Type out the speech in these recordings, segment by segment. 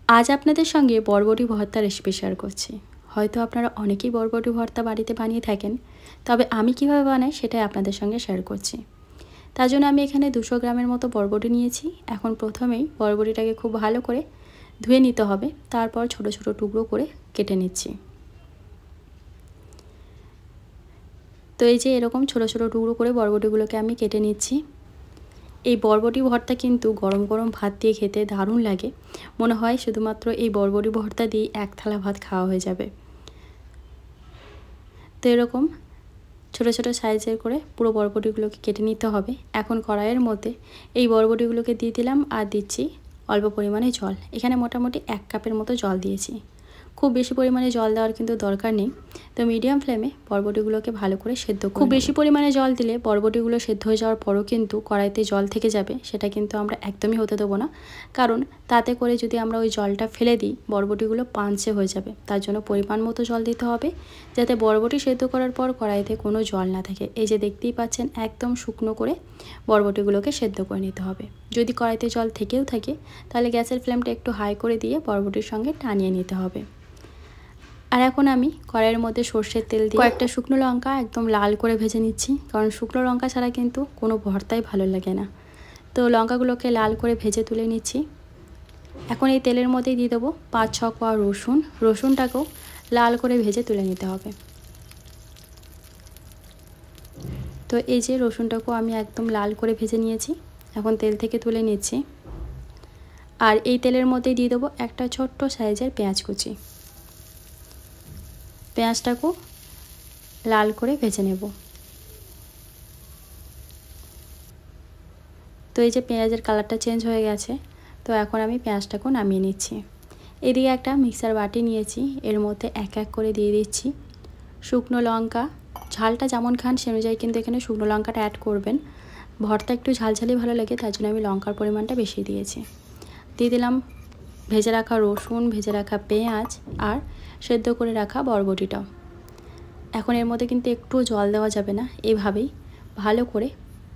আজ আপনাদের সঙ্গে বরবটি ভর্তা রেসিপি শেয়ার করছি। হয়তো আপনারা অনেকেই বরবটি ভর্তা বাড়িতে বানিয়ে থাকেন, তবে আমি কিভাবে বানাই সেটাই আপনাদের সঙ্গে শেয়ার করছি। তার জন্য আমি এখানে 200 গ্রামের মতো বরবটি নিয়েছি। এখন প্রথমেই বরবটিটাকে খুব ভালো করে ধুয়ে নিতে হবে, তারপর ছোট ছোট টুকরো করে কেটে নিচ্ছি। তো এই যে এরকম ছোট ছোট টুকরো করে বরবটিগুলোকে আমি কেটে নিচ্ছি। এই বরবটি ভর্তা কিন্তু গরম গরম ভাত দিয়ে খেতে দারুণ লাগে। মনে হয় শুধুমাত্র এই বরবটি ভর্তা দিয়ে এক থালা ভাত খাওয়া হয়ে যাবে। তো এরকম ছোট ছোট সাইজের করে পুরো বরবটিগুলোকে কেটে নিতে হবে। এখন কড়াইয়ের মধ্যে এই বরবটিগুলোকে দিয়ে দিলাম আর দিচ্ছি অল্প পরিমাণে জল। এখানে মোটামুটি 1 কাপের মতো জল দিয়েছি। খুব বেশি পরিমাণে জল দেওয়ার কিন্তু দরকার নেই। তো মিডিয়াম ফ্লেমে বরবটিগুলোকে ভালো করে সেদ্ধ করে খুব বেশি পরিমাণে জল দিলে বরবটিগুলো সেদ্ধ হয়ে যাওয়ার পরও কিন্তু কড়াইতে জল থেকে যাবে, সেটা কিন্তু আমরা একদমই হতে দেবো না। কারণ তাতে করে যদি আমরা ওই জলটা ফেলে দিই বরবটিগুলো পাঞ্চে হয়ে যাবে। তার জন্য পরিমাণ মতো জল দিতে হবে, যাতে বরবটি সেদ্ধ করার পর কড়াইতে কোনো জল না থাকে। এই যে দেখতেই পাচ্ছেন একদম শুকনো করে বরবটিগুলোকে সেদ্ধ করে নিতে হবে। যদি কড়াইতে জল থেকেও থাকে তাহলে গ্যাসের ফ্লেমটা একটু হাই করে দিয়ে বরবটির সঙ্গে টানিয়ে নিতে হবে। আর এখন আমি কড়াইয়ের মধ্যে সর্ষের তেল দিয়ে কয়েকটা শুকনো লঙ্কা একদম লাল করে ভেজে নিচ্ছি, কারণ শুকনো লঙ্কা ছাড়া কিন্তু কোনো ভর্তাই ভালো লাগে না। তো লঙ্কাগুলোকে লাল করে ভেজে তুলে নিচ্ছি। এখন এই তেলের মধ্যেই দিয়ে দেবো 5-6 কোয়া রসুন। রসুনটাকেও লাল করে ভেজে তুলে নিতে হবে। তো এই যে রসুনটাকেও আমি একদম লাল করে ভেজে নিয়েছি, এখন তেল থেকে তুলে নিচ্ছি। আর এই তেলের মধ্যেই দিয়ে দেবো একটা ছোট্ট সাইজের পেঁয়াজ কুচি। পেঁয়াজটাকেও লাল করে ভেজে নেব। তো এই যে পেঁয়াজের কালারটা চেঞ্জ হয়ে গেছে, তো এখন আমি পেঁয়াজটাকেও নামিয়ে নিচ্ছি। এদিকে একটা মিক্সার বাটি নিয়েছি, এর মধ্যে এক এক করে দিয়ে দিচ্ছি শুকনো লঙ্কা। ঝালটা যেমন খান সে অনুযায়ী কিন্তু এখানে শুকনো লঙ্কাটা অ্যাড করবেন। ভর্তা একটু ঝালঝালি ভালো লাগে, তার জন্য আমি লঙ্কার পরিমাণটা বেশি দিয়েছি। দিয়ে দিলাম ভেজে রাখা রসুন, ভেজে রাখা পেঁয়াজ আর সেদ্ধ করে রাখা বরবটিটাও। এখন এর মধ্যে কিন্তু একটু জল দেওয়া যাবে না, এইভাবেই ভালো করে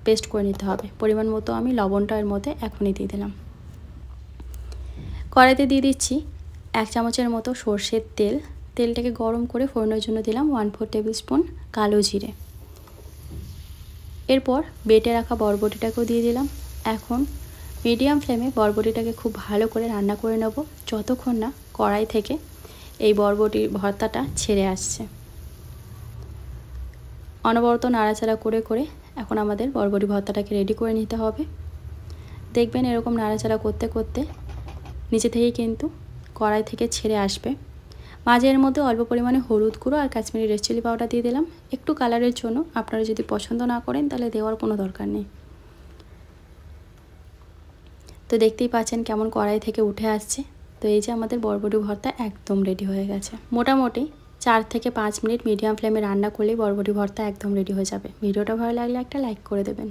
পেস্ট করে নিতে হবে। পরিমাণ মতো আমি লবণটা এর মধ্যে এখনই দিয়ে দিলাম। কড়াইতে দিয়ে দিচ্ছি 1 চামচের মতো সর্ষের তেল। তেলটাকে গরম করে ফোড়নের জন্য দিলাম 1/4 টেবিল স্পুন কালো জিরে। এরপর বেটে রাখা বরবটিটাকেও দিয়ে দিলাম। এখন মিডিয়াম ফ্লেমে বরবটিটাকে খুব ভালো করে রান্না করে নেব, যতক্ষণ না কড়াই থেকে এই বরবটির ভর্তাটা ছেড়ে আসছে। অনবরত নাড়াচাড়া করে করে এখন আমাদের বরবটি ভর্তাটাকে রেডি করে নিতে হবে। দেখবেন এরকম নাড়াচাড়া করতে করতে নিচে থেকে কিন্তু কড়াই থেকে ছেড়ে আসবে। মাঝে এর মধ্যে অল্প পরিমাণে হলুদ গুঁড়ো আর কাশ্মীরি রেড চিলি পাউডার দিয়ে দিলাম একটু কালারের জন্য। আপনারা যদি পছন্দ না করেন তাহলে দেওয়ার কোনো দরকার নেই। তো দেখতেই পাচ্ছেন কেমন কড়াই থেকে উঠে আসছে। তো এই যে আমাদের বরবটি ভর্তা একদম রেডি হয়ে গেছে। মোটামুটি 4 থেকে 5 মিনিট মিডিয়াম ফ্লেমে রান্না করলেই বরবটি ভর্তা একদম রেডি হয়ে যাবে। ভিডিওটা ভালো লাগলে একটা লাইক করে দেবেন।